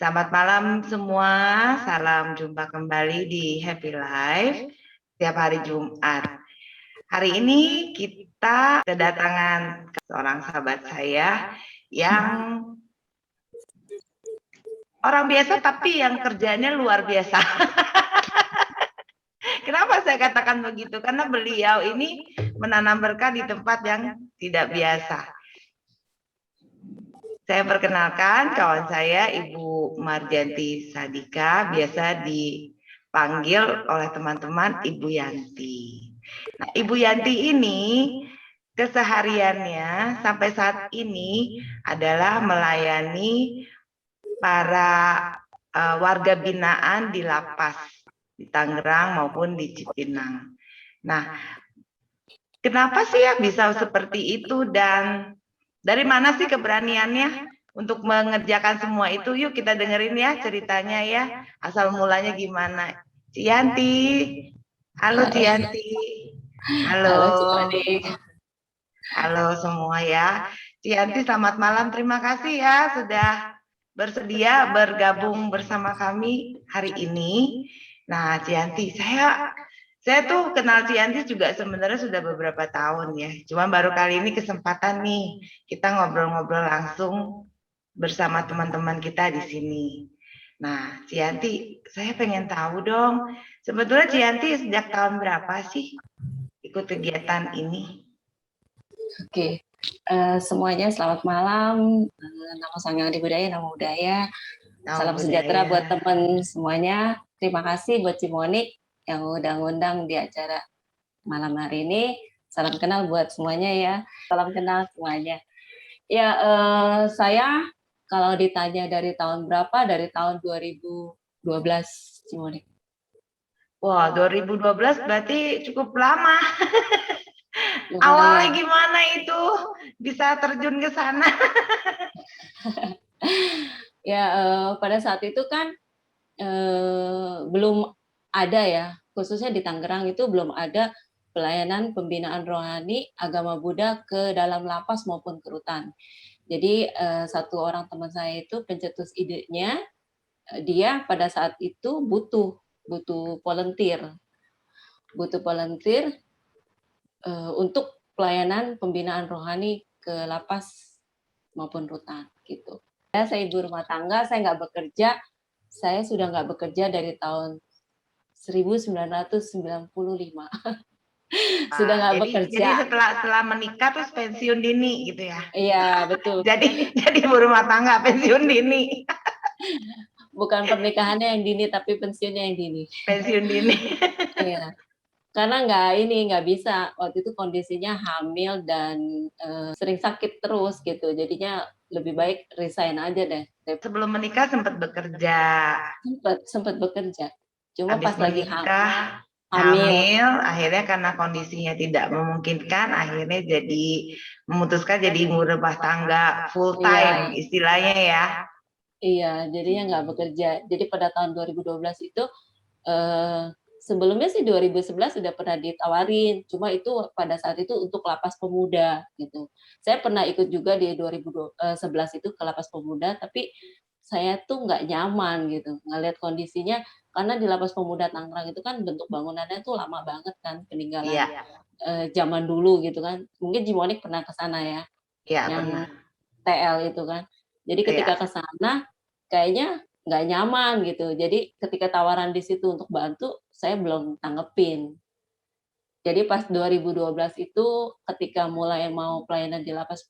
Selamat malam semua, salam jumpa kembali di Happy Life setiap hari Jumat. Hari ini kita kedatangan seorang sahabat saya yang orang biasa tapi yang kerjanya luar biasa. Kenapa saya katakan begitu? Karena beliau ini menanam berkah di tempat yang tidak biasa. Saya perkenalkan kawan saya Ibu Marjanti Sadika, biasa dipanggil oleh teman-teman Ibu Yanti. Nah, Ibu Yanti ini kesehariannya sampai saat ini adalah melayani para warga binaan di lapas di Tangerang maupun di Cipinang. Nah, kenapa sih ya bisa seperti itu dan dari mana sih keberaniannya untuk mengerjakan semua itu? Yuk kita dengerin ya ceritanya ya. Asal mulanya gimana. Cianti. Halo Cianti. Halo. Halo Cipani. Halo semua ya. Cianti selamat malam. Terima kasih ya sudah bersedia bergabung bersama kami hari ini. Nah Cianti, saya tuh kenal Cianti juga sebenarnya sudah beberapa tahun ya. Cuma baru kali ini kesempatan nih kita ngobrol-ngobrol langsung bersama teman-teman kita di sini. Nah, Cianti, saya pengen tahu dong, sebetulnya Cianti sejak tahun berapa sih ikut kegiatan ini? Oke, semuanya selamat malam. Nama Sanghyang Adi Budaya, nama budaya. Salam sejahtera buat teman semuanya. Terima kasih buat Cimonik yang udah ngundang di acara malam hari ini. Salam kenal buat semuanya ya. Salam kenal semuanya. Ya, saya kalau ditanya dari tahun berapa, dari tahun 2012, Cimonik. Wah, 2012 berarti cukup lama. Awalnya gimana itu bisa terjun ke sana? Ya, pada saat itu kan belum ada ya, khususnya di Tangerang itu belum ada pelayanan pembinaan rohani agama Buddha ke dalam lapas maupun ke rutan. Jadi satu orang teman saya itu pencetus idenya, dia pada saat itu butuh volunteer untuk pelayanan pembinaan rohani ke lapas maupun rutan gitu. Saya ibu rumah tangga, saya nggak bekerja, saya sudah nggak bekerja dari tahun 1995. Sudah nggak bekerja. Jadi setelah menikah terus pensiun dini gitu ya? Iya, betul. jadi ibu rumah tangga pensiun dini. Bukan pernikahannya yang dini, tapi pensiunnya yang dini. Pensiun dini. Iya. Karena nggak bisa. Waktu itu kondisinya hamil dan sering sakit terus gitu. Jadinya lebih baik resign aja deh. Sebelum menikah sempat bekerja. Sempat bekerja. Cuma habis pas lagi hamil, akhirnya karena kondisinya tidak memungkinkan, akhirnya memutuskan jadi ibu rumah tangga full time, istilahnya ya. Iya, jadinya nggak bekerja. Jadi pada tahun 2012 itu, sebelumnya sih 2011 sudah pernah ditawarin, cuma itu pada saat itu untuk lapas pemuda gitu. Saya pernah ikut juga di 2011 itu ke lapas pemuda, tapi saya tuh nggak nyaman gitu, ngelihat kondisinya, karena di lapas pemuda Tangerang itu kan bentuk bangunannya tuh lama banget kan, peninggalan zaman dulu gitu kan. Mungkin Jimonik pernah ke sana ya, yang pernah. TL itu kan. Jadi ketika ke sana kayaknya nggak nyaman gitu. Jadi ketika tawaran di situ untuk bantu, saya belum tanggepin. Jadi pas 2012 itu ketika mulai mau pelayanan di lapas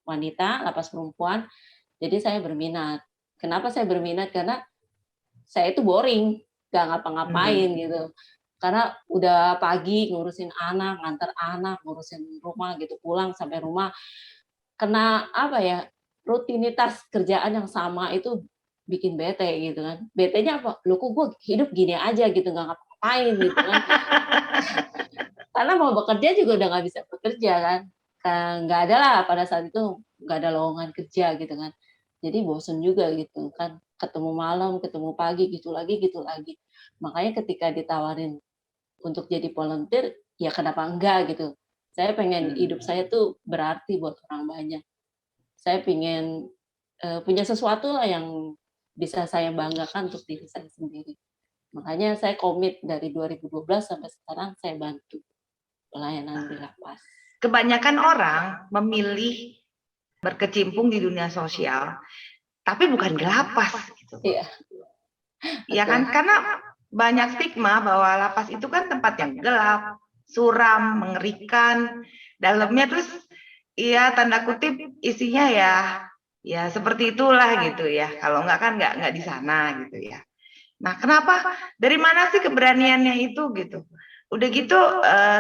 wanita, lapas perempuan, jadi saya berminat. Kenapa saya berminat? Karena saya itu boring, nggak ngapa-ngapain gitu. Karena udah pagi ngurusin anak, nganter anak, ngurusin rumah gitu, pulang sampai rumah kena apa ya, rutinitas kerjaan yang sama itu bikin bete gitu kan. Betenya apa? Loh kok gue hidup gini aja gitu, nggak ngapa-ngapain gitu kan. Karena mau bekerja juga udah nggak bisa bekerja kan. Nggak ada lah pada saat itu, nggak ada lowongan kerja gitu kan. Jadi bosen juga gitu kan. Ketemu malam, ketemu pagi, gitu lagi, gitu lagi. Makanya ketika ditawarin untuk jadi volunteer, ya kenapa enggak gitu. Saya pengen hidup saya tuh berarti buat orang banyak. Saya pengen punya sesuatu lah yang bisa saya banggakan untuk diri saya sendiri. Makanya saya komit dari 2012 sampai sekarang saya bantu pelayanan di lapas. Kebanyakan orang memilih berkecimpung di dunia sosial, tapi bukan di lapas gitu. Iya. Ya kan, karena banyak stigma bahwa lapas itu kan tempat yang gelap, suram, mengerikan, dalamnya terus iya tanda kutip isinya ya seperti itulah gitu ya. Kalau enggak kan enggak di sana gitu ya. Nah, kenapa? Dari mana sih keberaniannya itu gitu? Udah gitu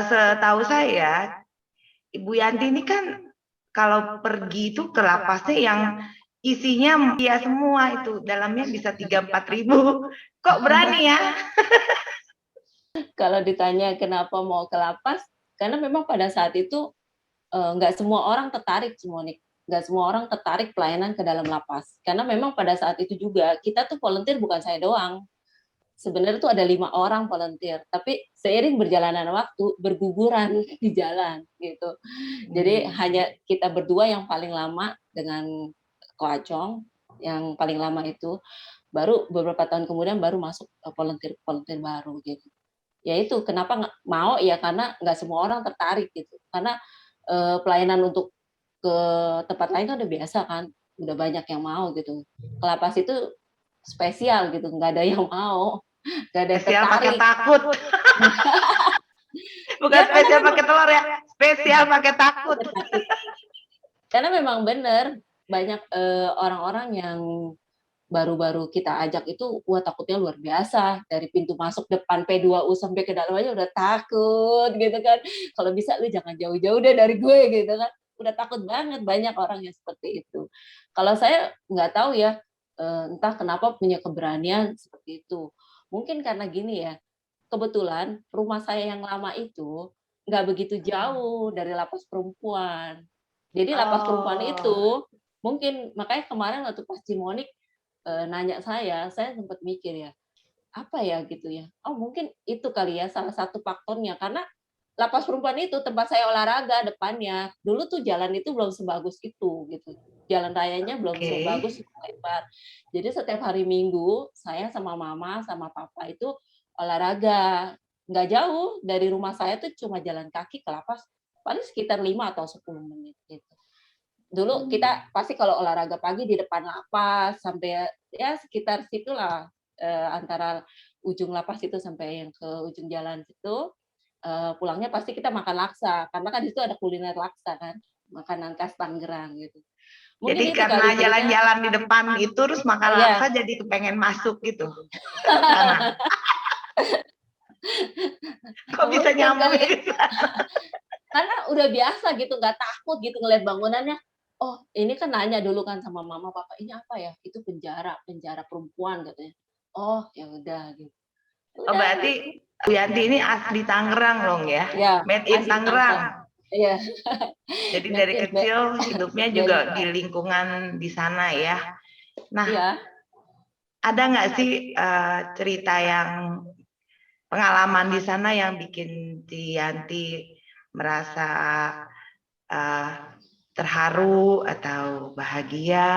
setahu saya Ibu Yanti ini kan kalau pergi itu ke lapasnya yang isinya ya semua itu dalamnya bisa 3-4 ribu. Kok berani ya? Kalau ditanya kenapa mau ke lapas, karena memang pada saat itu nggak semua orang tertarik, Monik. Nggak semua orang tertarik pelayanan ke dalam lapas. Karena memang pada saat itu juga kita tuh volunteer bukan saya doang. Sebenarnya tuh ada 5 orang volunteer, tapi seiring berjalanan waktu berguguran di jalan gitu. Jadi hanya kita berdua yang paling lama dengan Ko Acong, yang paling lama itu, baru beberapa tahun kemudian baru masuk volunteer baru gitu. Ya itu kenapa nggak mau ya karena nggak semua orang tertarik gitu. Karena pelayanan untuk ke tempat lain kan udah biasa kan, udah banyak yang mau gitu. Ke lapas itu spesial gitu, nggak ada yang mau. Gak ada spesial tertarik. Pakai takut. Bukan ya, spesial pakai telur ya, spesial pakai takut. Karena memang benar banyak orang-orang yang baru-baru kita ajak itu, wah takutnya luar biasa. Dari pintu masuk depan P2U sampai ke dalam aja udah takut gitu kan. Kalau bisa lu jangan jauh-jauh deh dari gue gitu kan. Udah takut banget, banyak orang yang seperti itu. Kalau saya nggak tahu ya, entah kenapa punya keberanian seperti itu. Mungkin karena gini ya, kebetulan rumah saya yang lama itu nggak begitu jauh dari lapas perempuan. Jadi lapas perempuan itu mungkin makanya kemarin waktu pas Cimonik nanya saya sempat mikir ya, apa ya gitu ya. Oh mungkin itu kali ya salah satu faktornya karena lapas perempuan itu tempat saya olahraga depannya. Dulu tuh jalan itu belum sebagus itu gitu. Jalan rayanya belum sebagus lebar. Jadi setiap hari Minggu saya sama mama sama papa itu olahraga. Nggak jauh dari rumah saya tuh cuma jalan kaki ke lapas paling sekitar 5 atau 10 menit gitu. Dulu kita pasti kalau olahraga pagi di depan lapas sampai ya sekitar situlah antara ujung lapas itu sampai yang ke ujung jalan situ. Pulangnya pasti kita makan laksa karena kan di situ ada kuliner laksa kan, makanan khas Tangerang gitu. Mungkin jadi karena jalan-jalan di depan itu terus makan laksa jadi kepengen masuk gitu. Kok bisa nyambung gitu? Karena udah biasa gitu, nggak takut gitu ngeliat bangunannya. Oh, ini kan nanya dulu kan sama mama papa, ini apa ya? Itu penjara perempuan katanya. Oh, ya udah gitu. Oh, berarti Bu Yanti ini asli Tangerang dong ya? Made in Tangerang. Iya. Jadi dari kecil hidupnya juga di lingkungan di sana ya. Nah, ya. Ada nggak sih cerita yang pengalaman di sana yang bikin Yanti merasa terharu atau bahagia?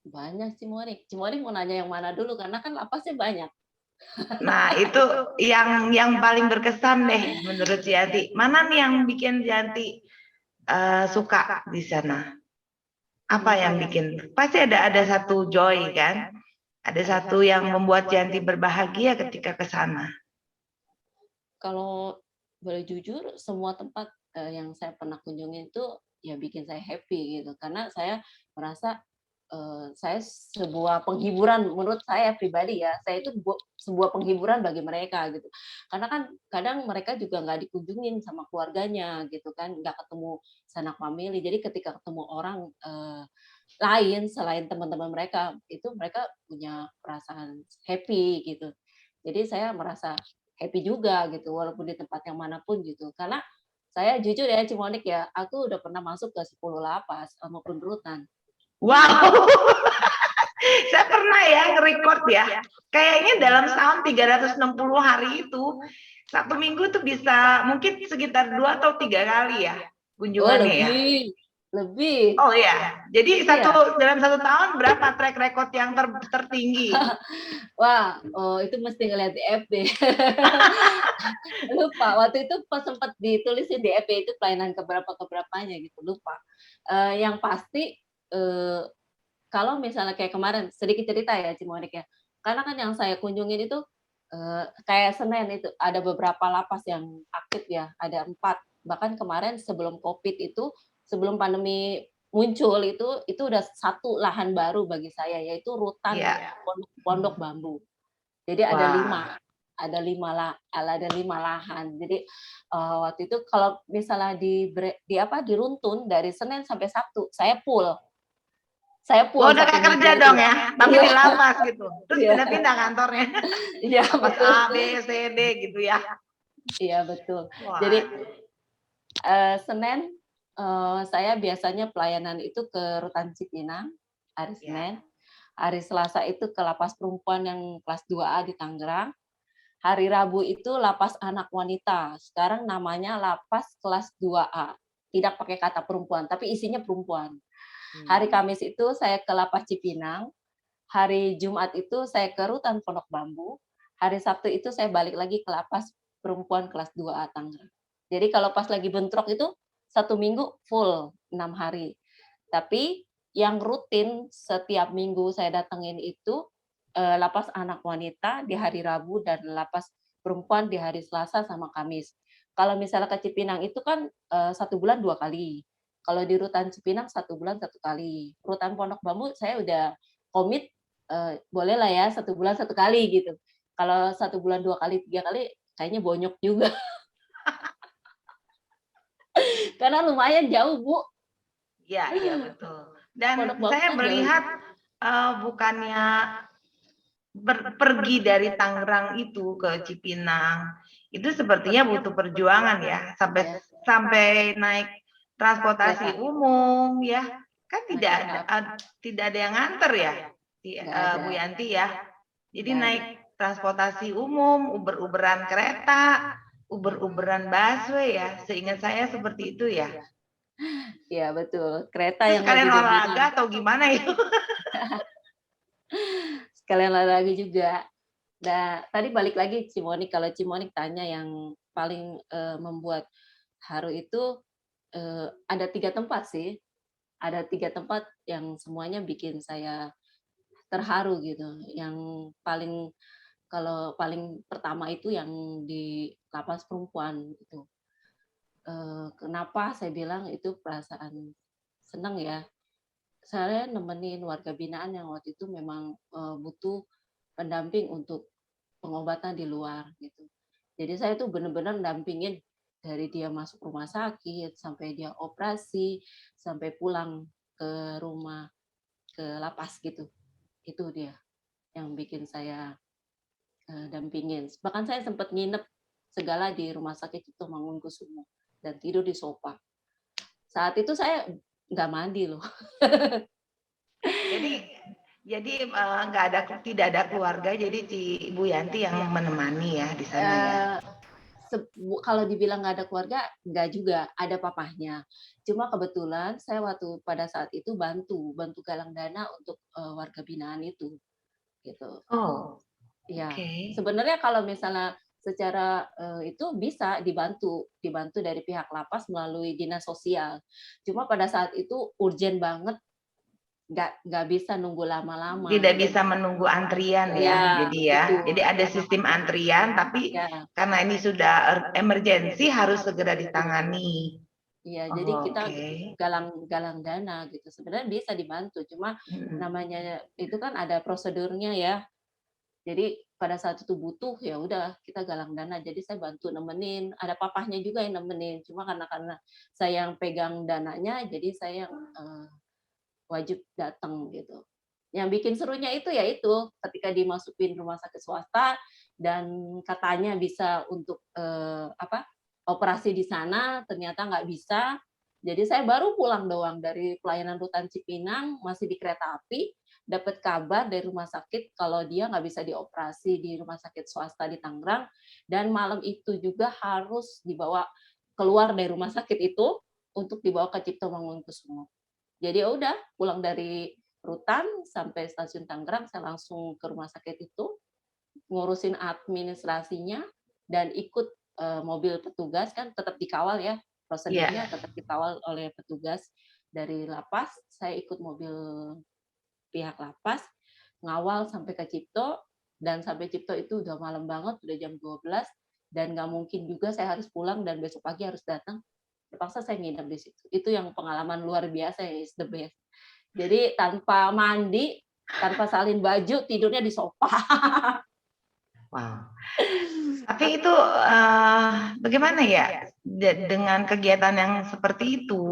Banyak Cimonik mau nanya yang mana dulu karena kan lapasnya banyak. Nah itu yang paling berkesan deh menurut Yanti. Mana nih yang bikin Yanti suka di sana? Apa yang bikin? Pasti ada satu joy kan? Ada satu yang membuat Yanti berbahagia ketika ke sana. Kalau boleh jujur, semua tempat yang saya pernah kunjungi itu ya bikin saya happy gitu. Karena saya merasa saya sebuah penghiburan menurut saya pribadi ya. Saya itu sebuah penghiburan bagi mereka gitu. Karena kan kadang mereka juga nggak dikunjungin sama keluarganya gitu kan, nggak ketemu sanak famili. Jadi ketika ketemu orang lain selain teman-teman mereka, itu mereka punya perasaan happy gitu. Jadi saya merasa happy juga gitu, walaupun di tempat yang manapun gitu. Karena saya jujur ya Cimonik ya, aku udah pernah masuk ke 10 lapas maupun rutan. Wow, saya pernah ya nge-record ya. Kayaknya dalam setahun 360 hari itu, satu minggu tuh bisa mungkin sekitar 2 atau 3 kali ya kunjungannya ya. Lebih. Oh iya, jadi Iya. dalam 1 tahun berapa track record yang tertinggi? Wah, oh itu mesti ngeliat di FB. Lupa, waktu itu pas sempat ditulisin di FB itu pelayanan keberapanya gitu, lupa. Yang pasti, eee, kalau misalnya kayak kemarin, sedikit cerita ya Cimonik ya, karena kan yang saya kunjungin itu, kayak Senen itu ada beberapa lapas yang aktif ya, ada 4. Bahkan kemarin sebelum Covid itu, sebelum pandemi muncul itu udah satu lahan baru bagi saya, yaitu rutan Iya. pondok bambu. Jadi ada Wah. 5, ada 5 lahan. Jadi, waktu itu kalau misalnya di runtun dari Senin sampai Sabtu, saya Wah, full udah 1 kayak minggu kerja itu. dong ya, tapi Iya di lapas gitu. Terus iya pindah-pindah kantornya. iya Lapas betul A, B, C, D gitu ya. iya betul. Jadi, Waduh. Senin, saya biasanya pelayanan itu ke Rutan Cipinang, hari Ya. Senin. Hari Selasa itu ke lapas perempuan yang kelas 2A di Tangerang. Hari Rabu itu lapas anak wanita, sekarang namanya lapas kelas 2A. Tidak pakai kata perempuan, tapi isinya perempuan. Hari Kamis itu saya ke lapas Cipinang, hari Jumat itu saya ke rutan Pondok Bambu, hari Sabtu itu saya balik lagi ke lapas perempuan kelas 2A Tangerang. Jadi kalau pas lagi bentrok itu 1 minggu full 6 hari. Tapi yang rutin setiap minggu saya datengin itu, lapas anak wanita di hari Rabu dan lapas perempuan di hari Selasa sama Kamis. Kalau misalnya ke Cipinang itu kan, 1 bulan 2 kali. Kalau di rutan Cipinang 1 bulan 1 kali. Rutan Pondok Bambu saya udah komit, bolehlah ya 1 bulan 1 kali gitu. Kalau 1 bulan 2 kali, 3 kali kayaknya bonyok juga. Karena lumayan jauh, Bu. Iya, iya betul. Dan Pondok Bambu saya kan jauh. melihat bukannya pergi dari Tangerang itu ke Cipinang itu sepertinya butuh perjuangan ya, sampai Ya, sampai naik transportasi kereta. umum ya, kan Naik kereta api. tidak ada yang nganter ya, Nggak ada, Bu Yanti ya. Jadi nggak ada. naik transportasi umum, Uber-Uberan kereta, Uber-Uberan busway ya, seingat saya seperti itu ya. Iya betul, kereta Itu yang sekalian lebih dominan. olahraga atau gimana itu? Sekalian olahraga juga. Nah, tadi balik lagi Cimonik, kalau Cimonik tanya yang paling, membuat haru itu, ada 3 tempat sih. Ada 3 tempat yang semuanya bikin saya terharu gitu. Yang paling kalau paling pertama itu yang di lapas perempuan itu. Kenapa saya bilang itu perasaan senang ya, saya nemenin warga binaan yang waktu itu memang, butuh pendamping untuk pengobatan di luar gitu. Jadi saya tuh bener-bener dampingin dari dia masuk rumah sakit, sampai dia operasi, sampai pulang ke rumah, ke lapas gitu. Itu dia yang bikin saya, dampingin. Bahkan saya sempat nginep segala di rumah sakit itu Mangunkusumo dan tidur di sofa. Saat itu saya nggak mandi loh. Jadi nggak ada tidak ada keluarga, jadi Ibu Yanti yang menemani ya di sana ya. Eee, kalau dibilang nggak ada keluarga, nggak juga, ada papahnya. Cuma kebetulan saya waktu pada saat itu bantu galang dana untuk, warga binaan itu, gitu. Oh, Iya, oke. sebenarnya kalau misalnya secara, itu bisa dibantu dari pihak lapas melalui dinas sosial. Cuma pada saat itu urgent banget, nggak bisa nunggu lama-lama. Tidak bisa menunggu antrian ya, Iya, jadi ya. betul. Jadi ada sistem antrian, tapi Ya. karena ini sudah emergensi harus segera ditangani. Iya, jadi Oh, kita oke. galang galang dana gitu. Sebenarnya bisa dibantu, cuma namanya itu kan ada prosedurnya ya. Jadi pada saat itu butuh, ya udah kita galang dana. Jadi saya bantu nemenin, ada papahnya juga yang nemenin. Cuma karena saya yang pegang dananya, jadi saya yang wajib datang gitu. Yang bikin serunya itu ya itu ketika dimasukin rumah sakit swasta dan katanya bisa untuk operasi di sana, ternyata nggak bisa. Jadi saya baru pulang doang dari pelayanan rutan Cipinang, masih di kereta api, dapat kabar dari rumah sakit kalau dia nggak bisa dioperasi di rumah sakit swasta di Tangerang, dan malam itu juga harus dibawa keluar dari rumah sakit itu untuk dibawa ke Cipto Mangunkusumo. Jadi ya udah pulang dari Rutan sampai stasiun Tangerang, saya langsung ke rumah sakit itu, ngurusin administrasinya dan ikut mobil petugas, kan tetap dikawal ya, prosedurnya tetap dikawal oleh petugas dari lapas. Saya ikut mobil pihak lapas, ngawal sampai ke Cipto, dan sampai Cipto itu udah malam banget, udah jam 12, dan nggak mungkin juga saya harus pulang dan besok pagi harus datang. Terpaksa saya nginep di situ. Itu yang pengalaman luar biasa ya, is the best. Jadi tanpa mandi, tanpa salin baju, tidurnya di sofa. Wow. Tapi itu bagaimana ya dengan kegiatan yang seperti itu?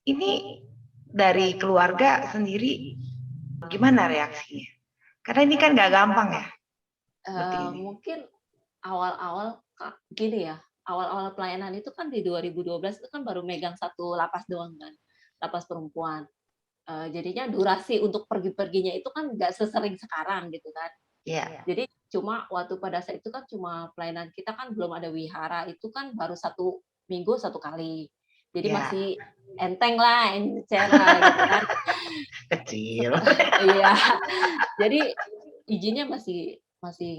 Ini dari keluarga sendiri gimana reaksinya? Karena ini kan nggak gampang ya. Mungkin awal-awal gini ya, awal-awal pelayanan itu kan di 2012 itu kan baru megang satu lapas doang kan, lapas perempuan. Jadinya durasi untuk pergi-perginya itu kan nggak sesering sekarang gitu kan. Iya. Jadi cuma waktu pada saat itu kan cuma pelayanan kita kan belum ada wihara, itu kan baru 1 minggu 1 kali. Jadi masih enteng lah, encer lah gitu kan. Kecil. Iya. Jadi izinnya masih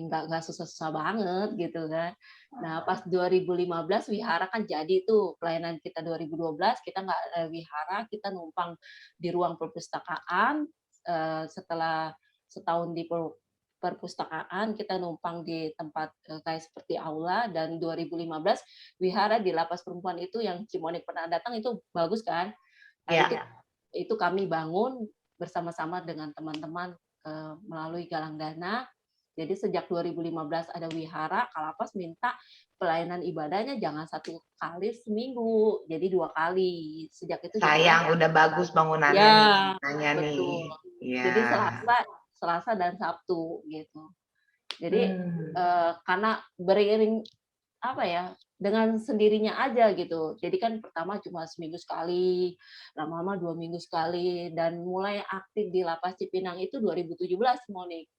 nggak susah-susah banget gitu kan. Nah pas 2015 wihara kan jadi tuh pelayanan kita 2012 kita nggak wihara, kita numpang di ruang perpustakaan. Setelah setahun di perpustakaan kita numpang di tempat kayak seperti aula, dan 2015 wihara di lapas perempuan itu yang Cimonik pernah datang itu bagus kan. Nah, itu kami bangun bersama-sama dengan teman-teman melalui galang dana. Jadi sejak 2015 ada wihara, Kalapas minta pelayanan ibadahnya jangan 1 kali seminggu, jadi 2 kali. Sejak itu sayang udah bagus bangunannya ya, nih. Betul. Ya. Jadi Selasa dan Sabtu gitu. Jadi karena beriring apa ya, dengan sendirinya aja gitu. Jadi kan pertama cuma seminggu sekali, lama-lama 2 minggu sekali, dan mulai aktif di Lapas Cipinang itu 2017, Monik.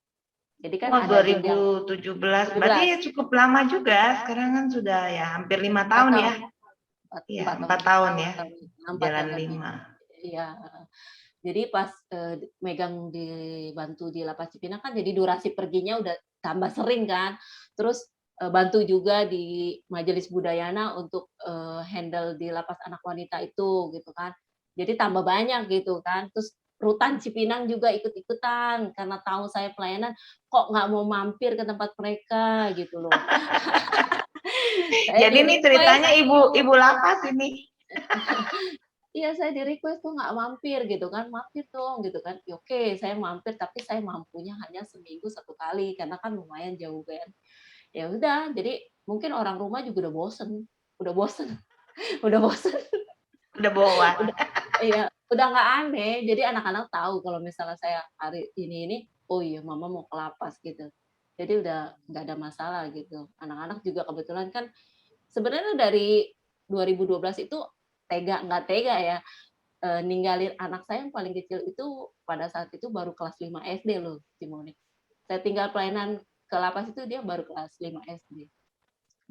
Jadi kan ada 2017, berarti ya cukup lama juga. Sekarang kan sudah ya hampir 5 tahun ya. Iya, 4 tahun ya. Jalan 5. Iya. Jadi pas megang dibantu di Lapas Cipinang kan jadi durasi perginya udah tambah sering kan. Terus bantu juga di Majelis Budayana untuk handle di lapas anak wanita itu gitu kan. Jadi tambah banyak gitu kan. Terus Rutan Cipinang juga ikut-ikutan karena tahu saya pelayanan, kok nggak mau mampir ke tempat mereka gitu loh. Jadi ini ceritanya ibu lapas ini. Iya, saya di-request tuh nggak mampir gitu kan, mampir dong gitu kan. Ya, oke, saya mampir tapi saya mampunya hanya seminggu 1 kali karena kan lumayan jauh kan. Ya udah, jadi mungkin orang rumah juga udah bosen. Udah bosen. Udah bosan. Iya, udah nggak aneh. Jadi anak-anak tahu kalau misalnya saya hari ini, oh iya mama mau ke lapas gitu. Jadi udah nggak ada masalah gitu. Anak-anak juga kebetulan kan sebenarnya dari 2012 itu nggak tega ya, ninggalin anak saya yang paling kecil itu pada saat itu baru kelas 5 SD loh, Cimonik. Saya tinggal pelayanan ke lapas itu dia baru kelas 5 SD.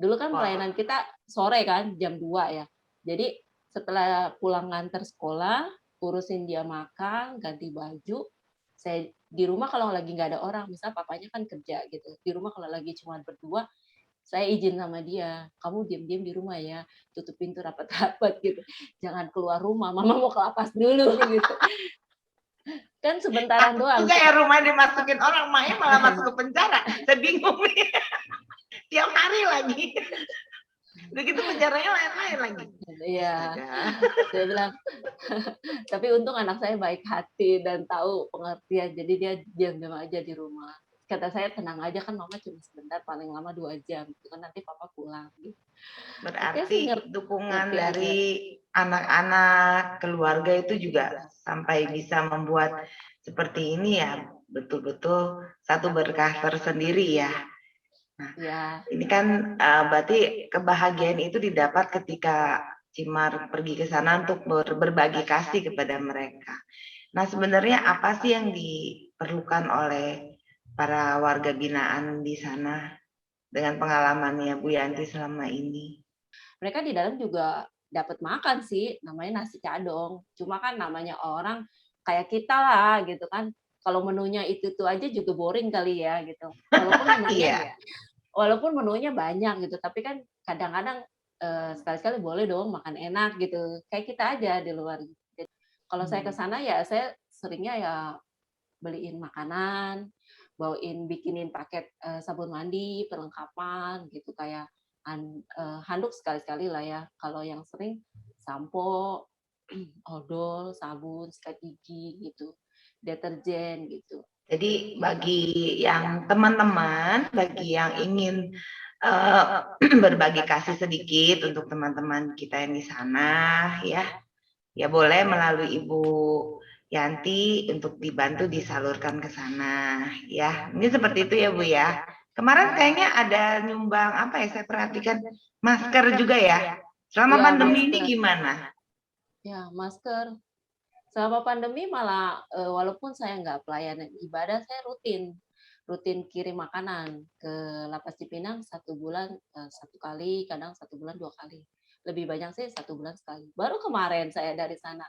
Dulu kan pelayanan kita sore kan, jam 2 ya. Jadi setelah pulang nganter sekolah, urusin dia makan, ganti baju, saya di rumah kalau lagi nggak ada orang, misal papanya kan kerja gitu, di rumah kalau lagi cuma berdua, saya izin sama dia, kamu diam-diam di rumah ya, tutup pintu rapat-rapat gitu, jangan keluar rumah, mama mau ke lapas dulu gitu. Kan sebentaran doang. Kayak rumah dimasukin orang, maknya malah masuk ke penjara. Saya bingung nih. Tiap hari lagi. Begitu penjaranya lain-lain lagi. Iya. Saya bilang, tapi untung anak saya baik hati dan tahu pengertian, jadi dia diam-diam aja di rumah. Kata saya, tenang aja kan mama cuma sebentar, paling lama 2 jam, gitu kan nanti papa pulang. Gitu. Berarti dukungan dari anak-anak, keluarga itu juga sampai bisa membuat seperti ini ya, betul-betul satu berkah tersendiri ya. Nah, ya. Ini kan berarti kebahagiaan itu didapat ketika Cimar pergi ke sana untuk berbagi kasih kepada mereka. Nah, sebenarnya apa sih yang diperlukan oleh para warga binaan di sana dengan pengalamannya Bu Yanti selama ini? Mereka di dalam juga dapat makan sih, namanya nasi cadong. Cuma kan namanya orang kayak kita lah gitu kan. Kalau menunya itu aja juga boring kali ya gitu. Iya. Walaupun menunya banyak gitu, tapi kan kadang-kadang sekali-sekali boleh dong makan enak gitu. Kayak kita aja di luar. Jadi, kalau saya ke sana ya saya seringnya ya beliin makanan, bikinin paket sabun mandi, perlengkapan gitu kayak handuk sekali-sekali lah ya. Kalau yang sering sampo, odol, sabun, sikat gigi gitu, deterjen gitu. Jadi bagi yang teman-teman, bagi yang ingin berbagi kasih sedikit untuk teman-teman kita yang di sana, ya boleh melalui Ibu Yanti untuk dibantu disalurkan ke sana, ya. Ini seperti itu ya Bu ya. Kemarin kayaknya ada nyumbang apa ya? Saya perhatikan masker juga ya. Selama Ya, pandemi ini masker. gimana? Ya, masker. Selama pandemi malah walaupun saya nggak pelayanan ibadah, saya rutin kirim makanan ke Lapas Cipinang 1 bulan 1 kali, kadang 1 bulan 2 kali. Lebih banyak sih 1 bulan sekali. Baru kemarin saya dari sana,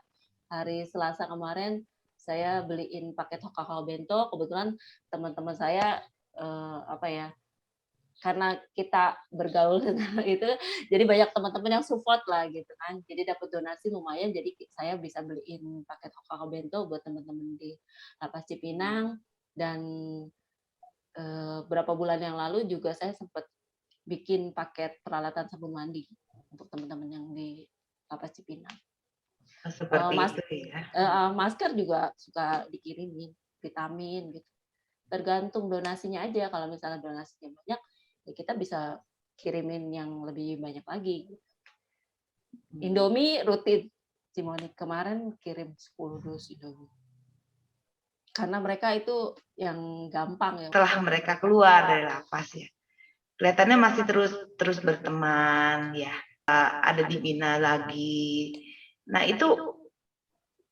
hari Selasa kemarin saya beliin paket Hokkaido bento. Kebetulan teman-teman saya apa ya, karena kita bergaul itu, jadi banyak teman-teman yang support lah gitu kan. Jadi dapat donasi lumayan, jadi saya bisa beliin paket Hokkaido bento buat teman-teman di Lapas Cipinang. Dan berapa bulan yang lalu juga saya sempat bikin paket peralatan sabun mandi untuk teman-teman yang di Lapas Cipinang. Seperti itu ya. Masker juga suka dikirimin, vitamin gitu. Tergantung donasinya aja. Kalau misalnya donasinya banyak, ya kita bisa kirimin yang lebih banyak lagi. Indomie rutin. Cimonik kemarin kirim 10 dus Indomie. Karena mereka itu yang gampang ya. Setelah mereka keluar dari lapas ya, kelihatannya masih terus berteman ya, ada dibina lagi. Nah itu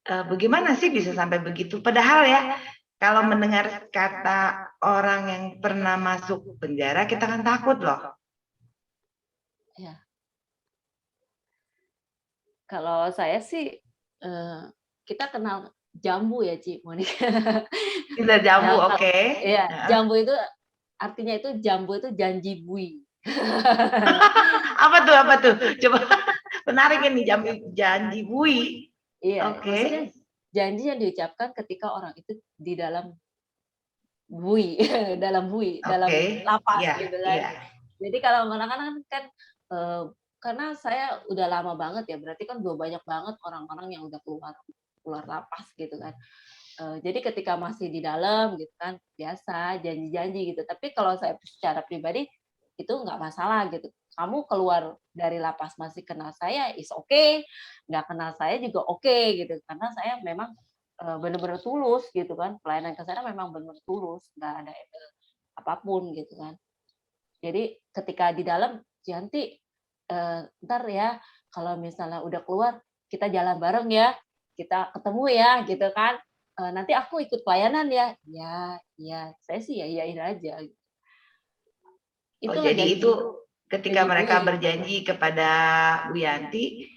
bagaimana sih bisa sampai begitu? Padahal ya, kalau mendengar kata orang yang pernah masuk penjara, kita kan takut loh. Ya. Kalau saya sih, kita kenal jambu ya, Ci Monica. Kita jambu, Nah, oke. Iya, jambu itu artinya itu jambu itu janji bui. Apa tuh? Coba menarik ini janji bui. Iya, Oke. maksudnya janji yang diucapkan ketika orang itu di dalam bui, dalam lapas Iya, gitu kan. iya. Jadi kalau kadang-kadang kan karena saya udah lama banget ya, berarti kan udah banyak banget orang-orang yang udah keluar lapas gitu kan. Jadi ketika masih di dalam gitu kan, biasa janji-janji gitu. Tapi kalau saya secara pribadi itu nggak masalah gitu. Kamu keluar dari lapas masih kenal saya, is okay. Nggak kenal saya juga oke gitu. Karena saya memang benar-benar tulus gitu kan. Pelayanan ke sana memang benar tulus, nggak ada apapun gitu kan. Jadi ketika di dalam, Cianti, ntar ya kalau misalnya udah keluar kita jalan bareng ya, kita ketemu ya gitu kan. Nanti aku ikut pelayanan ya. Ya, saya sih ya iyain aja. Jadi itu ketika mereka berjanji kepada Bu Yanti,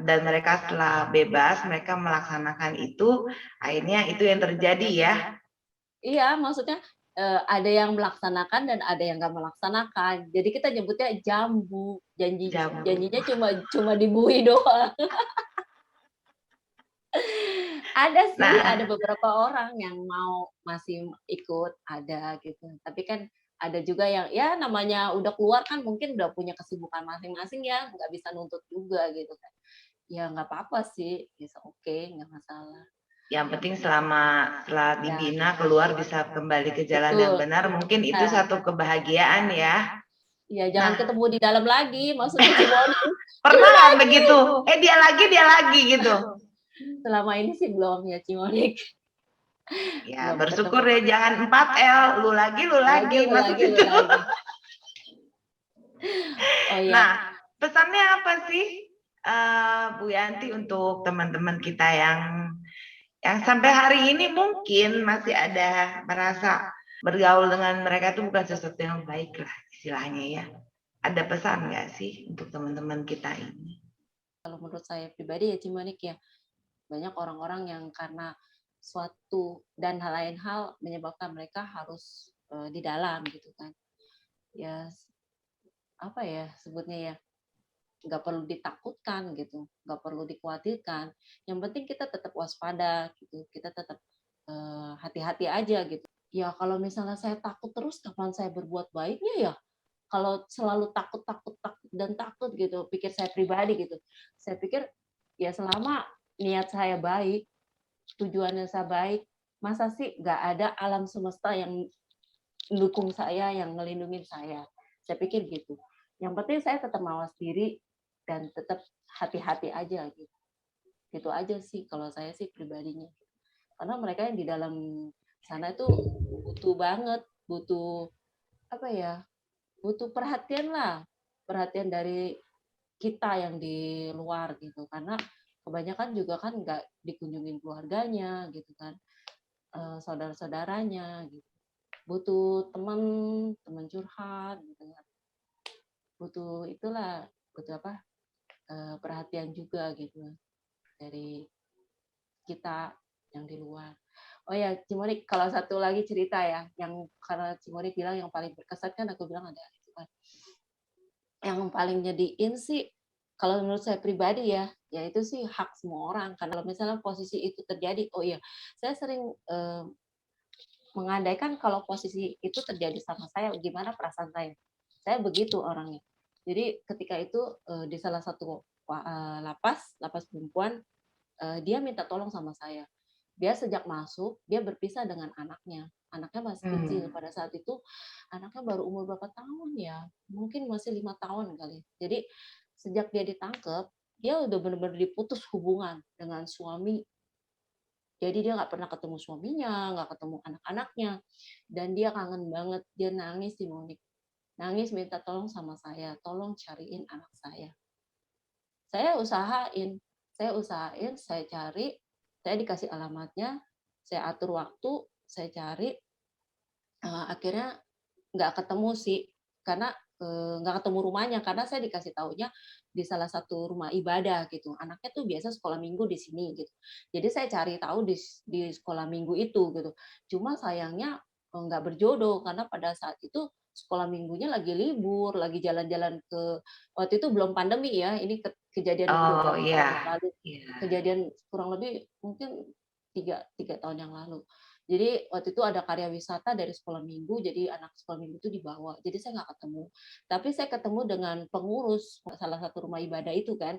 dan mereka setelah bebas, mereka melaksanakan itu, akhirnya itu yang terjadi ya. Iya, maksudnya ada yang melaksanakan dan ada yang nggak melaksanakan. Jadi kita nyebutnya jambu, janjinya cuma dibui doang. Ada sih, ada beberapa orang yang masih ikut, ada gitu. Tapi kan ada juga yang ya namanya udah keluar kan mungkin udah punya kesibukan masing-masing ya, nggak bisa nuntut juga gitu kan. Ya nggak apa-apa sih, bisa oke, nggak masalah. Yang penting setelah dibina keluar bisa kembali ke jalan yang benar, mungkin itu satu kebahagiaan ya. Iya, jangan ketemu di dalam lagi, maksudnya Cimonik. Pernah nggak begitu? Dia lagi gitu. Selama ini sih belum ya Cimonik. Ya bersyukur deh, jangan 4L, lu lagi. Oh iya. Nah, pesannya apa sih Bu Yanti untuk teman-teman kita yang sampai hari ini mungkin masih ada merasa bergaul dengan mereka itu bukan sesuatu yang baik lah istilahnya ya. Ada pesan nggak sih untuk teman-teman kita ini? Kalau menurut saya pribadi ya Cimanik ya, banyak orang-orang yang karena suatu dan lain hal menyebabkan mereka harus di dalam gitu kan. Ya apa ya sebutnya ya, nggak perlu ditakutkan gitu, nggak perlu dikhawatirkan. Yang penting kita tetap waspada gitu, kita tetap hati-hati aja gitu. Ya kalau misalnya saya takut terus, kapan saya berbuat baiknya ya? Kalau selalu takut, takut, takut dan takut gitu, pikir saya pribadi gitu. Saya pikir ya selama niat saya baik, tujuannya saya baik, masa sih nggak ada alam semesta yang mendukung saya, yang ngelindungin saya. Saya pikir gitu. Yang penting saya tetap mawas diri dan tetap hati-hati aja gitu. Gitu aja sih kalau saya sih pribadinya. Karena mereka yang di dalam sana itu butuh banget, butuh apa ya? Butuh perhatian lah. Perhatian dari kita yang di luar gitu. Karena kebanyakan juga kan nggak dikunjungin keluarganya gitu kan. Saudara-saudaranya gitu. Butuh teman, teman curhat gitu kan. Butuh itulah, butuh apa? Perhatian juga gitu dari kita yang di luar. Oh ya, Cimorik, kalau satu lagi cerita ya, yang karena Cimorik bilang yang paling berkesan kan aku bilang ada itu kan. Yang paling nyediin sih, kalau menurut saya pribadi ya, ya itu sih hak semua orang. Karena kalau misalnya posisi itu terjadi, oh iya, saya sering mengandaikan kalau posisi itu terjadi sama saya, gimana perasaan saya. Saya begitu orangnya. Jadi ketika itu di salah satu lapas perempuan, dia minta tolong sama saya. Dia sejak masuk, dia berpisah dengan anaknya. Anaknya masih kecil. Pada saat itu, anaknya baru umur berapa tahun ya? Mungkin masih 5 tahun kali. Jadi sejak dia ditangkap, dia udah benar-benar diputus hubungan dengan suami. Jadi dia nggak pernah ketemu suaminya, nggak ketemu anak-anaknya. Dan dia kangen banget. Dia nangis di Monik. Nangis minta tolong sama saya. Tolong cariin anak saya. Saya usahain, saya cari, saya dikasih alamatnya, saya atur waktu, saya cari, akhirnya nggak ketemu sih, karena nggak ketemu rumahnya, karena saya dikasih taunya di salah satu rumah ibadah gitu. Anaknya tuh biasa sekolah minggu di sini gitu. Jadi saya cari tahu di sekolah minggu itu gitu. Cuma sayangnya nggak berjodoh karena pada saat itu sekolah minggunya lagi libur, lagi jalan-jalan ke waktu itu belum pandemi ya, ini kejadian Oh beberapa iya, tahun yang lalu. iya. Kejadian kurang lebih mungkin tiga tahun yang lalu. Jadi waktu itu ada karya wisata dari sekolah minggu, jadi anak sekolah minggu itu dibawa. Jadi saya nggak ketemu. Tapi saya ketemu dengan pengurus salah satu rumah ibadah itu kan.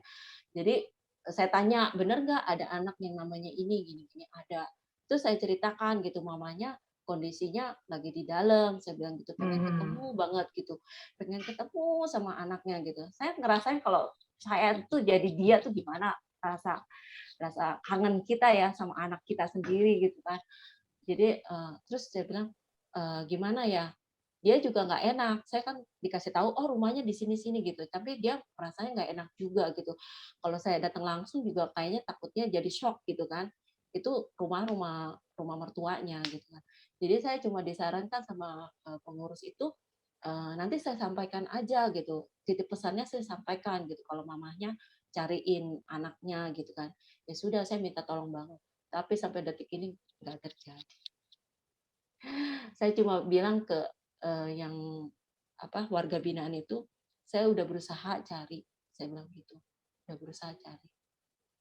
Jadi saya tanya, benar nggak ada anak yang namanya ini, gini-gini? Ada. Terus saya ceritakan gitu, mamanya kondisinya lagi di dalam. Saya bilang gitu, pengen ketemu banget gitu. Pengen ketemu sama anaknya gitu. Saya ngerasain kalau saya tuh jadi dia tuh gimana rasa rasa kangen kita ya sama anak kita sendiri gitu kan. Jadi terus saya bilang, "Gimana ya?" Dia juga nggak enak. Saya kan dikasih tahu, "Oh rumahnya di sini-sini," gitu. Tapi dia rasanya nggak enak juga gitu. Kalau saya datang langsung juga kayaknya takutnya jadi shock gitu kan. Itu rumah mertuanya gitu kan. Jadi saya cuma disarankan sama, pengurus itu, nanti saya sampaikan aja gitu, titip pesannya saya sampaikan gitu kalau mamahnya cariin anaknya gitu kan. Ya sudah saya minta tolong banget. Tapi sampai detik ini nggak terjadi. Saya cuma bilang ke yang warga binaan itu, saya udah berusaha cari, saya bilang gitu, udah berusaha cari.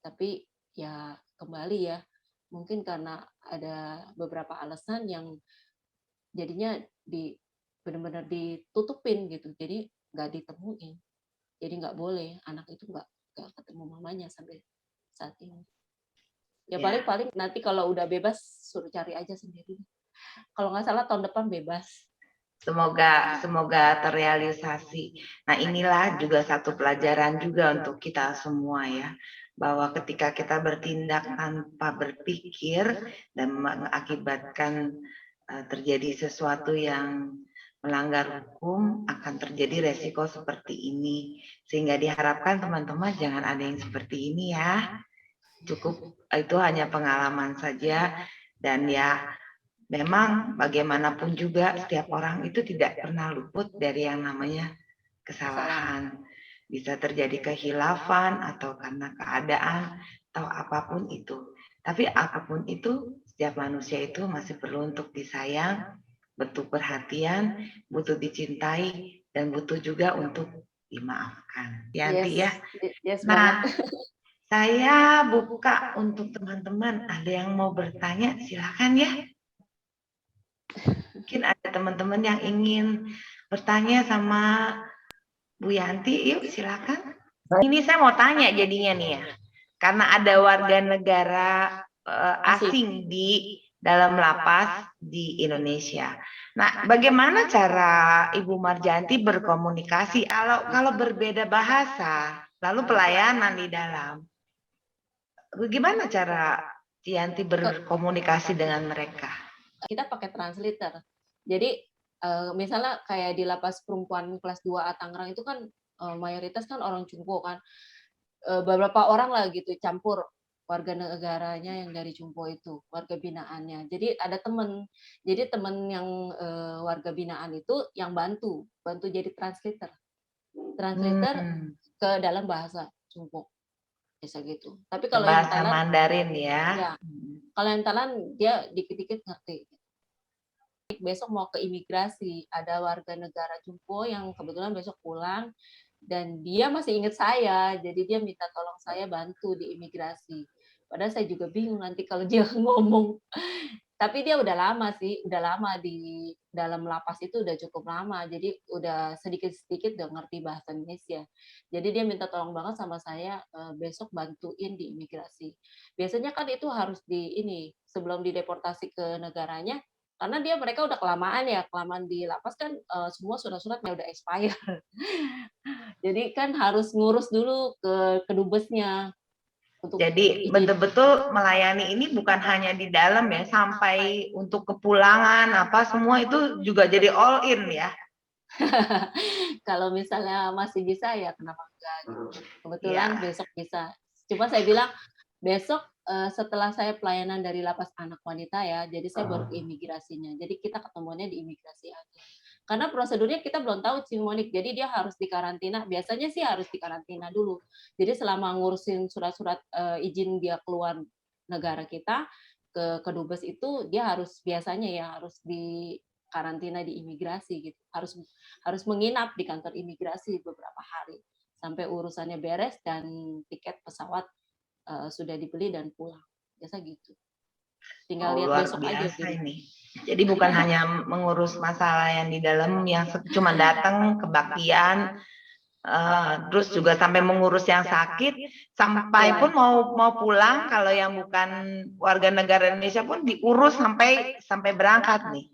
Tapi ya kembali ya, mungkin karena ada beberapa alasan yang jadinya benar-benar ditutupin gitu, jadi nggak ditemuin, jadi nggak boleh anak itu nggak ketemu mamanya sampai saat ini. Ya Ya. paling nanti kalau udah bebas suruh cari aja sendiri. Kalau nggak salah tahun depan bebas. Semoga terrealisasi. Nah, inilah juga satu pelajaran juga untuk kita semua ya, bahwa ketika kita bertindak tanpa berpikir dan mengakibatkan terjadi sesuatu yang melanggar hukum, akan terjadi resiko seperti ini. Sehingga diharapkan teman-teman jangan ada yang seperti ini ya. Cukup itu hanya pengalaman saja, dan ya memang bagaimanapun juga setiap orang itu tidak pernah luput dari yang namanya kesalahan. Bisa terjadi kekhilafan atau karena keadaan atau apapun itu. Tapi apapun itu, setiap manusia itu masih perlu untuk disayang, butuh perhatian, butuh dicintai, dan butuh juga untuk dimaafkan. Yanti ya. Yes Nah, banget. saya buka untuk teman-teman. Ada yang mau bertanya, silakan ya. Mungkin ada teman-teman yang ingin bertanya sama Bu Yanti, yuk silakan. Ini saya mau tanya jadinya nih ya, karena ada warga negara asing di dalam lapas di Indonesia. Nah, bagaimana cara Ibu Marjanti berkomunikasi kalau berbeda bahasa, lalu pelayanan di dalam? Bagaimana cara Yanti berkomunikasi dengan mereka? Kita pakai translator. Jadi misalnya kayak di lapas perempuan kelas 2A Tangerang itu kan mayoritas kan orang Cungpo kan. Beberapa orang lah gitu campur warga negaranya yang dari Cungpo itu, warga binaannya. Jadi ada teman. Jadi teman yang warga binaan itu yang bantu jadi translator. Translator ke dalam bahasa Cungpo. Bisa gitu. Tapi kalau yang bahasa Thailand Mandarin ya. Ya. Kalau yang Thailand dia dikit-dikit ngerti. Besok mau ke imigrasi, ada warga negara Cungpo yang kebetulan besok pulang dan dia masih ingat saya, jadi dia minta tolong saya bantu di imigrasi. Padahal saya juga bingung nanti kalau dia ngomong. Tapi dia udah lama sih, udah lama di dalam lapas itu udah cukup lama, jadi udah sedikit-sedikit udah ngerti bahasa Indonesia. Jadi dia minta tolong banget sama saya besok bantuin di imigrasi. Biasanya kan itu harus sebelum dideportasi ke negaranya, karena mereka udah kelamaan di lapas kan semua surat-suratnya udah expire. Jadi kan harus ngurus dulu ke kedubesnya. Jadi betul-betul melayani ini bukan hanya di dalam ya, sampai untuk kepulangan apa semua itu juga jadi all in ya. Kalau misalnya masih bisa ya kenapa enggak? Kebetulan besok bisa. Cuma saya bilang besok setelah saya pelayanan dari lapas anak wanita ya, jadi saya baru ke imigrasinya. Jadi kita ketemuannya di imigrasi aja. Karena prosedurnya kita belum tahu Cimonik, jadi dia harus dikarantina. Biasanya sih harus dikarantina dulu. Jadi selama ngurusin surat-surat izin dia keluar negara kita ke kedubes itu dia harus di karantina di imigrasi gitu. Harus menginap di kantor imigrasi beberapa hari sampai urusannya beres dan tiket pesawat sudah dibeli dan pulang. Biasa gitu. Tinggal lihat besok aja gitu. Ini. Jadi bukan hanya mengurus masalah yang di dalam yang cuma datang kebaktian, terus juga sampai mengurus yang sakit, sampai pun mau pulang kalau yang bukan warga negara Indonesia pun diurus sampai berangkat nih.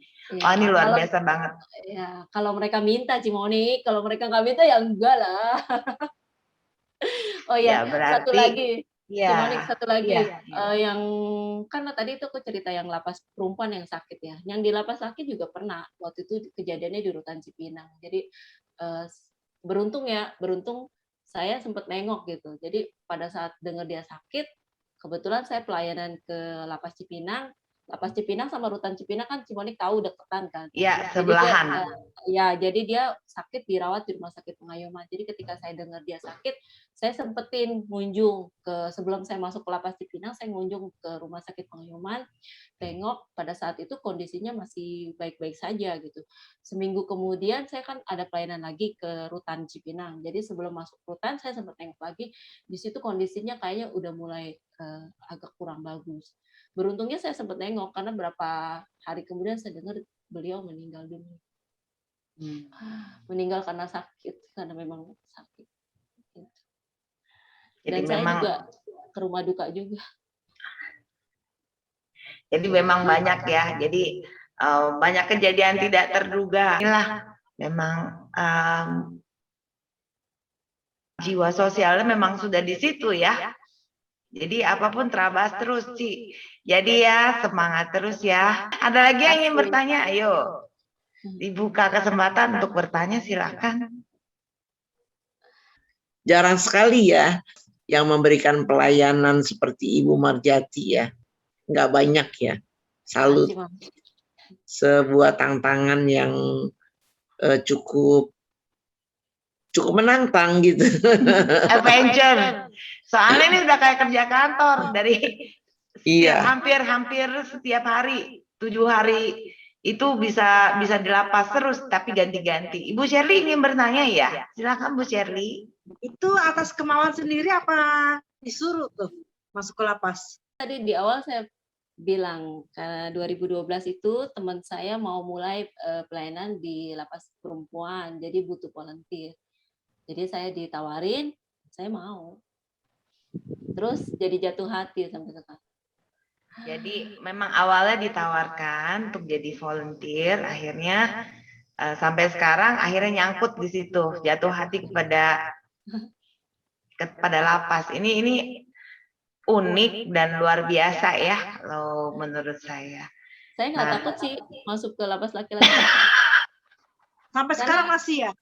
Oh ini luar biasa banget. Ya, kalau mereka minta Cimonik, kalau mereka nggak minta ya enggak lah. Oh ya, satu lagi. Cimonik satu lagi yang karena tadi itu aku cerita yang lapas perempuan yang sakit ya. Yang di lapas sakit juga pernah waktu itu kejadiannya di Rutan Cipinang. Jadi beruntung saya sempat nengok gitu. Jadi pada saat dengar dia sakit, kebetulan saya pelayanan ke lapas Cipinang. Lapas Cipinang sama Rutan Cipinang kan Cimonik tahu deketan kan. Iya, sebelahan. Jadi dia sakit dirawat di rumah sakit Pengayuman. Jadi ketika saya dengar dia sakit, saya sempetin ngunjung sebelum saya masuk ke lapas Cipinang, saya ngunjung ke rumah sakit Pengayuman, tengok pada saat itu kondisinya masih baik-baik saja gitu. Seminggu kemudian saya kan ada pelayanan lagi ke Rutan Cipinang. Jadi sebelum masuk Rutan saya sempat tengok lagi, di situ kondisinya kayaknya udah mulai agak kurang bagus. Beruntungnya saya sempat nengok karena berapa hari kemudian saya dengar beliau meninggal dunia. Meninggal karena sakit, karena memang sakit. Dan jadi saya juga ke rumah duka juga. Jadi memang banyak ya. Jadi banyak kejadian tidak terduga. Inilah memang jiwa sosialnya memang sudah di situ ya. Jadi apapun terabas terus Ci. Jadi ya semangat terus ya. Ada lagi yang ingin bertanya? Ayo. Dibuka kesempatan untuk bertanya, silakan. Jarang sekali ya yang memberikan pelayanan seperti Ibu Marjati ya. Nggak banyak ya. Salut. Sebuah tantangan yang cukup cukup menantang gitu. Adventure. Soalnya ini udah kayak kerja kantor dari Iya. hampir setiap hari, 7 hari itu bisa di lapas terus tapi ganti-ganti. Ibu Shirley ingin bertanya ya? Silakan Bu Shirley. Itu atas kemauan sendiri apa disuruh tuh masuk ke lapas? Tadi di awal saya bilang karena 2012 itu teman saya mau mulai pelayanan di lapas perempuan, jadi butuh volunteer. Jadi saya ditawarin, saya mau. Terus jadi jatuh hati sampai sekarang. Jadi memang awalnya ditawarkan untuk jadi volunteer, akhirnya sampai sekarang akhirnya nyangkut di situ, jatuh hati kepada lapas. Ini unik dan luar biasa ya, kalau menurut saya. Saya nggak takut sih masuk ke lapas laki-laki. Sampai sekarang masih ya?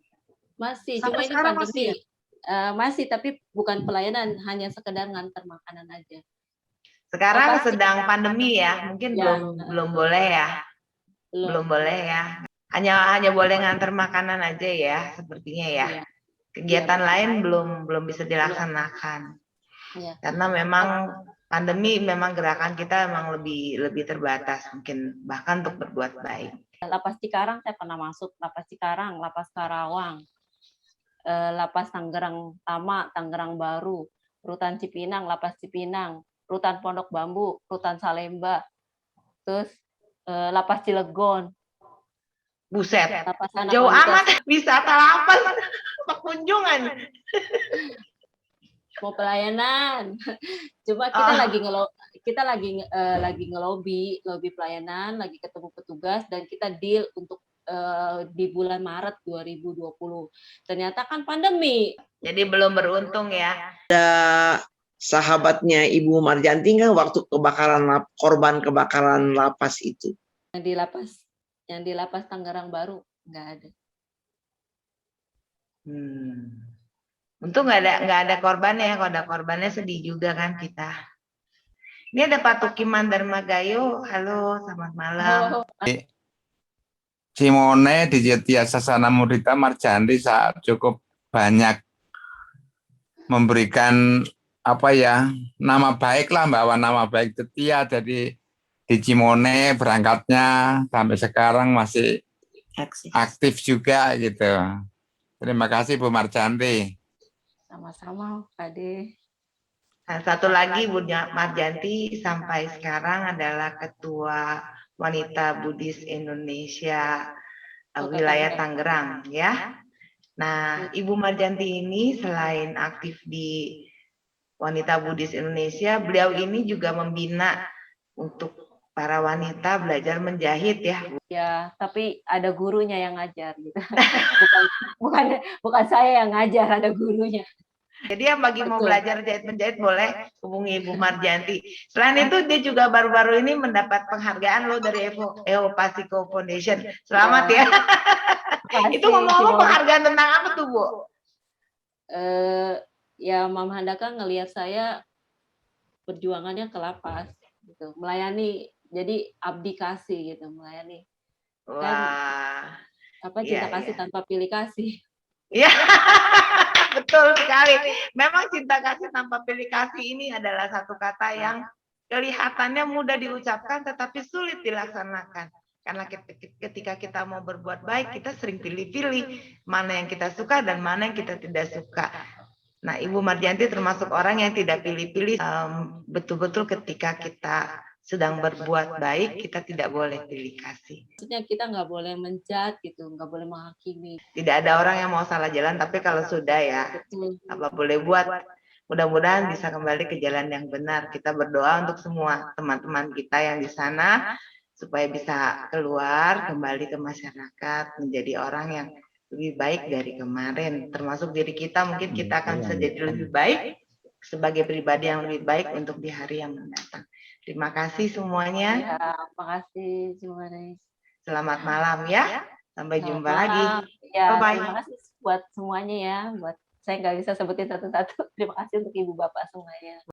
Masih, Sampai cuma ini sekarang pandemi. masih Masih, tapi bukan pelayanan, hanya sekedar ngantar makanan aja. Sekarang Pasti sedang pandemi ya, mungkin ya, belum boleh ya. Belum boleh ya. Hanya boleh ngantar makanan aja ya, sepertinya ya. Iya. Kegiatan Iya, lain belum bisa dilaksanakan. Iya. Karena memang pandemi, memang gerakan kita memang lebih terbatas mungkin, bahkan untuk berbuat baik. Lapas Cikarang saya pernah masuk, Lapas Cikarang, Lapas Karawang, Lapas Tangerang Tama, Tangerang Baru, Rutan Cipinang, Lapas Cipinang, Rutan Pondok Bambu, Rutan Salemba, terus Lapas Cilegon. Buset, Lapas Anak jauh Wanita. amat wisata lapas, kunjungan. Mau pelayanan, cuma kita lagi ngelobi pelayanan, lagi ketemu petugas dan kita deal untuk di bulan Maret 2020. Ternyata kan pandemi. Jadi belum beruntung ya. Ada sahabatnya Ibu Marjanti nggak waktu korban kebakaran lapas itu? Yang di lapas Tangerang Baru nggak ada. Untung nggak ada korbannya. Kalau ada korbannya sedih juga kan kita. Ini ada Pak Tukiman Darmagayo. Halo, selamat malam. Simone di Jetya Sasana Murita Marjanti saat cukup banyak memberikan nama baik lah, bawa nama baik Jetya. Jadi di Cimone berangkatnya sampai sekarang masih aktif juga gitu. Terima kasih Bu Marjanti. Sama-sama, Pak De. Nah, satu lagi Bu Marjanti sampai sekarang adalah Ketua Wanita Buddhis Indonesia wilayah Tangerang ya. Nah, Ibu Marjanti ini selain aktif di Wanita Buddhis Indonesia, beliau ini juga membina untuk para wanita belajar menjahit ya. Ya, tapi ada gurunya yang ngajar gitu. bukan saya yang ngajar, ada gurunya. Jadi yang bagi mau belajar jahit menjahit boleh hubungi Ibu Marjanti. Selain itu dia juga baru-baru ini mendapat penghargaan loh dari Evo Pasiko Foundation. Selamat ya. Itu ngomong-ngomong penghargaan tentang apa tuh Bu? Ya Mama Handaka ngelihat saya perjuangannya ke lapas gitu, melayani, jadi abdi kasih gitu, melayani. Wah. Cinta kasih tanpa pilih kasih. Iya. Betul sekali. Memang cinta kasih tanpa pilih kasih ini adalah satu kata yang kelihatannya mudah diucapkan tetapi sulit dilaksanakan. Karena ketika kita mau berbuat baik, kita sering pilih-pilih mana yang kita suka dan mana yang kita tidak suka. Nah, Ibu Marjanti termasuk orang yang tidak pilih-pilih. Betul-betul ketika kita sedang berbuat baik, kita tidak boleh pilih kasih. Maksudnya kita nggak boleh menjudge gitu, nggak boleh menghakimi. Tidak ada orang yang mau salah jalan, tapi kalau sudah ya, apa boleh buat. Mudah-mudahan bisa kembali ke jalan yang benar. Kita berdoa untuk semua teman-teman kita yang di sana, supaya bisa keluar, kembali ke masyarakat, menjadi orang yang lebih baik dari kemarin. Termasuk diri kita, mungkin kita akan bisa jadi lebih baik, sebagai pribadi yang lebih baik untuk di hari yang mendatang. Terima kasih semuanya. Ya, terima kasih semuanya. Selamat malam ya. Sampai jumpa lagi. Ya, bye-bye. Terima kasih buat semuanya ya. Buat saya nggak bisa sebutin satu-satu. Terima kasih untuk Ibu Bapak semuanya.